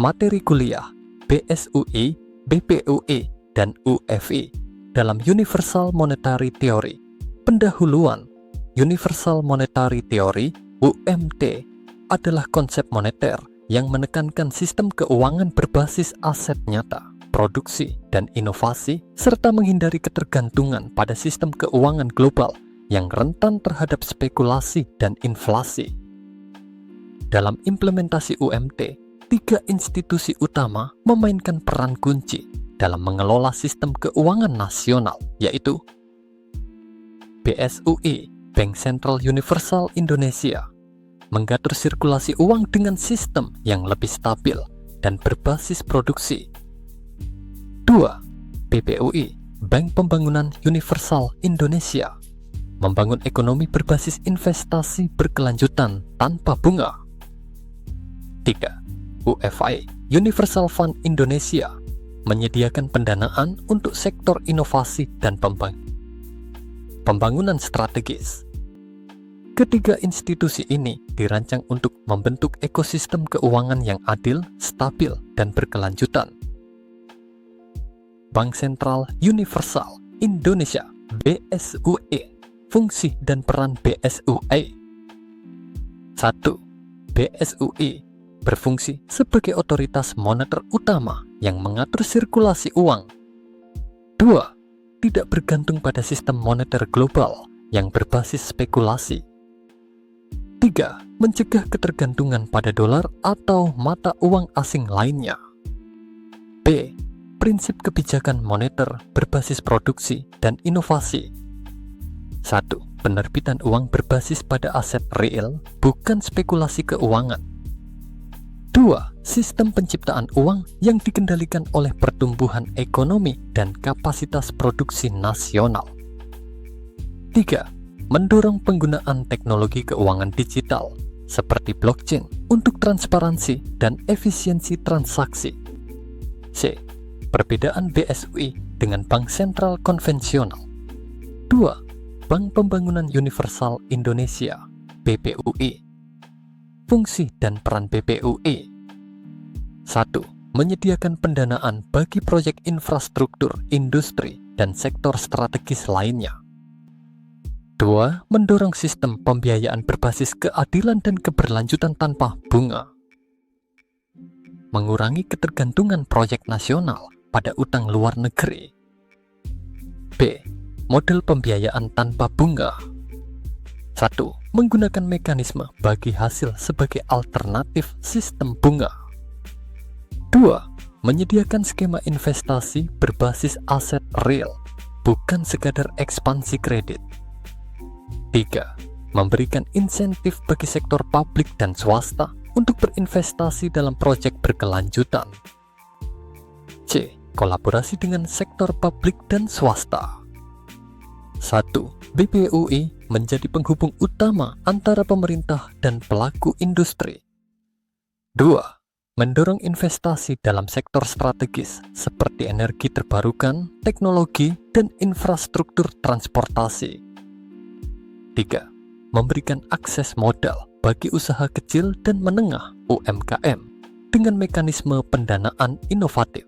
materi kuliah BSUI, BPUI, dan UFI dalam Universal Monetary Theory. Pendahuluan Universal Monetary Theory (UMT) adalah konsep moneter yang menekankan sistem keuangan berbasis aset nyata, produksi, dan inovasi, serta menghindari ketergantungan pada sistem keuangan global yang rentan terhadap spekulasi dan inflasi. Dalam implementasi UMT, 3 institusi utama memainkan peran kunci dalam mengelola sistem keuangan nasional, yaitu BSUI, Bank Sentral Universal Indonesia, mengatur sirkulasi uang dengan sistem yang lebih stabil dan berbasis produksi. 2. BPUI, Bank Pembangunan Universal Indonesia, membangun ekonomi berbasis investasi berkelanjutan tanpa bunga. 3. UFI, Universal Fund Indonesia, menyediakan pendanaan untuk sektor inovasi dan pembangunan strategis. Ketiga institusi ini dirancang untuk membentuk ekosistem keuangan yang adil, stabil, dan berkelanjutan. Bank Sentral Universal Indonesia (BSUI). Fungsi dan peran BSUI. 1. BSUI berfungsi sebagai otoritas moneter utama yang mengatur sirkulasi uang. 2. Tidak bergantung pada sistem moneter global yang berbasis spekulasi. 3. Mencegah ketergantungan pada dolar atau mata uang asing lainnya. B. Prinsip kebijakan moneter berbasis produksi dan inovasi. 1. Penerbitan uang berbasis pada aset real, bukan spekulasi keuangan. 2. Sistem penciptaan uang yang dikendalikan oleh pertumbuhan ekonomi dan kapasitas produksi nasional. 3. Mendorong penggunaan teknologi keuangan digital seperti blockchain untuk transparansi dan efisiensi transaksi. C. Perbedaan BSUI dengan bank sentral konvensional. 2. Bank Pembangunan Universal Indonesia (BPUI). Fungsi dan peran BPUI. 1. Menyediakan pendanaan bagi proyek infrastruktur, industri, dan sektor strategis lainnya. 2. Mendorong sistem pembiayaan berbasis keadilan dan keberlanjutan tanpa bunga. Mengurangi ketergantungan proyek nasional pada utang luar negeri. B. Model pembiayaan tanpa bunga. 1. Menggunakan mekanisme bagi hasil sebagai alternatif sistem bunga. 2. Menyediakan skema investasi berbasis aset real, bukan sekadar ekspansi kredit. 3. Memberikan insentif bagi sektor publik dan swasta untuk berinvestasi dalam proyek berkelanjutan. C. Kolaborasi dengan sektor publik dan swasta. 1. BPUI menjadi penghubung utama antara pemerintah dan pelaku industri. 2. Mendorong investasi dalam sektor strategis seperti energi terbarukan, teknologi, dan infrastruktur transportasi. 3. Memberikan akses modal bagi usaha kecil dan menengah (UMKM) dengan mekanisme pendanaan inovatif.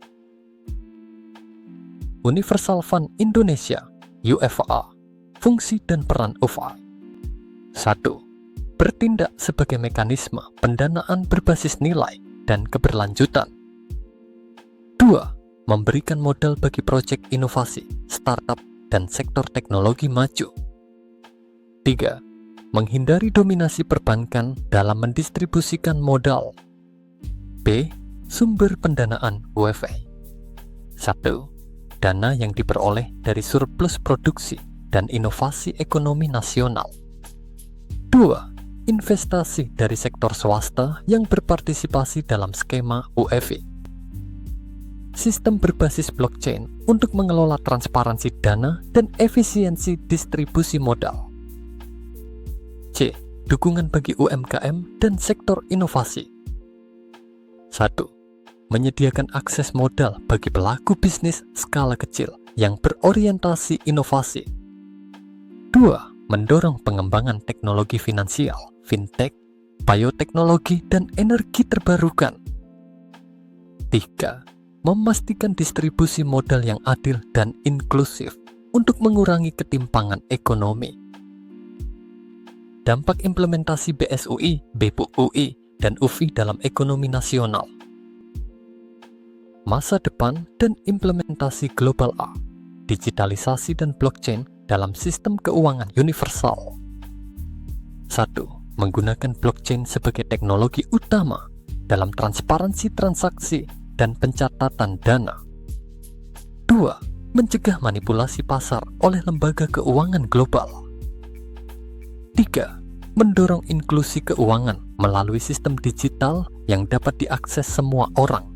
Universal Fund Indonesia (UFA). Fungsi dan peran UFA. 1. Bertindak sebagai mekanisme pendanaan berbasis nilai dan keberlanjutan. 2. Memberikan modal bagi proyek inovasi, startup, dan sektor teknologi maju. 3. Menghindari dominasi perbankan dalam mendistribusikan modal. B. Sumber pendanaan UFA. 1. Dana yang diperoleh dari surplus produksi dan inovasi ekonomi nasional. 2. Investasi dari sektor swasta yang berpartisipasi dalam skema UFI. Sistem berbasis blockchain untuk mengelola transparansi dana dan efisiensi distribusi modal. C. Dukungan bagi UMKM dan sektor inovasi. 1. Menyediakan akses modal bagi pelaku bisnis skala kecil yang berorientasi inovasi. 2. Mendorong pengembangan teknologi finansial, fintech, bioteknologi, dan energi terbarukan. 3. Memastikan distribusi modal yang adil dan inklusif untuk mengurangi ketimpangan ekonomi. Dampak implementasi BSUI, BPUI, dan UFI dalam ekonomi nasional. Masa depan dan implementasi global A, digitalisasi dan blockchain dalam sistem keuangan universal. 1. Menggunakan blockchain sebagai teknologi utama dalam transparansi transaksi dan pencatatan dana. 2. Mencegah manipulasi pasar oleh lembaga keuangan global. 3. Mendorong inklusi keuangan melalui sistem digital yang dapat diakses semua orang.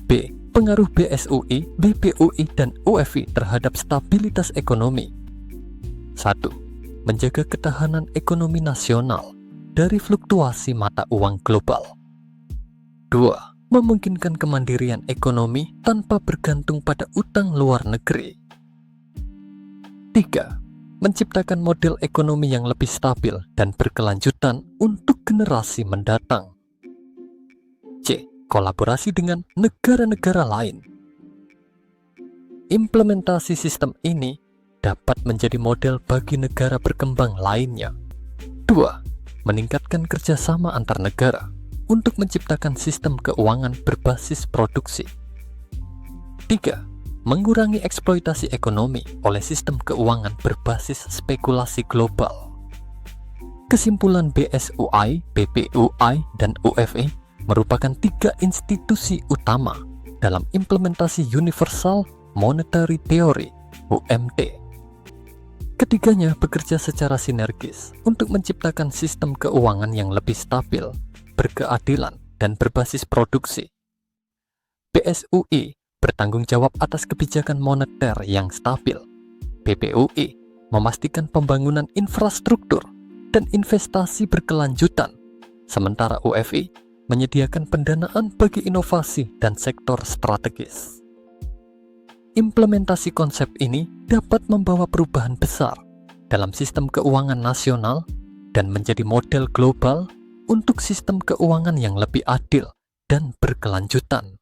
B. Pengaruh BSUI, BPUI, dan UFI terhadap stabilitas ekonomi. 1. Menjaga ketahanan ekonomi nasional dari fluktuasi mata uang global. 2. Memungkinkan kemandirian ekonomi tanpa bergantung pada utang luar negeri. 3. Menciptakan model ekonomi yang lebih stabil dan berkelanjutan untuk generasi mendatang. C. Kolaborasi dengan negara-negara lain. Implementasi sistem ini dapat menjadi model bagi negara berkembang lainnya. 2. Meningkatkan kerjasama antar negara untuk menciptakan sistem keuangan berbasis produksi. 3. Mengurangi eksploitasi ekonomi oleh sistem keuangan berbasis spekulasi global. Kesimpulan BSUI, BPUI, dan UFI merupakan 3 institusi utama dalam implementasi Universal Monetary Theory (UMT). Ketiganya bekerja secara sinergis untuk menciptakan sistem keuangan yang lebih stabil, berkeadilan, dan berbasis produksi. BSUI bertanggung jawab atas kebijakan moneter yang stabil. BPUI memastikan pembangunan infrastruktur dan investasi berkelanjutan, sementara UFI menyediakan pendanaan bagi inovasi dan sektor strategis. Implementasi konsep ini dapat membawa perubahan besar dalam sistem keuangan nasional dan menjadi model global untuk sistem keuangan yang lebih adil dan berkelanjutan.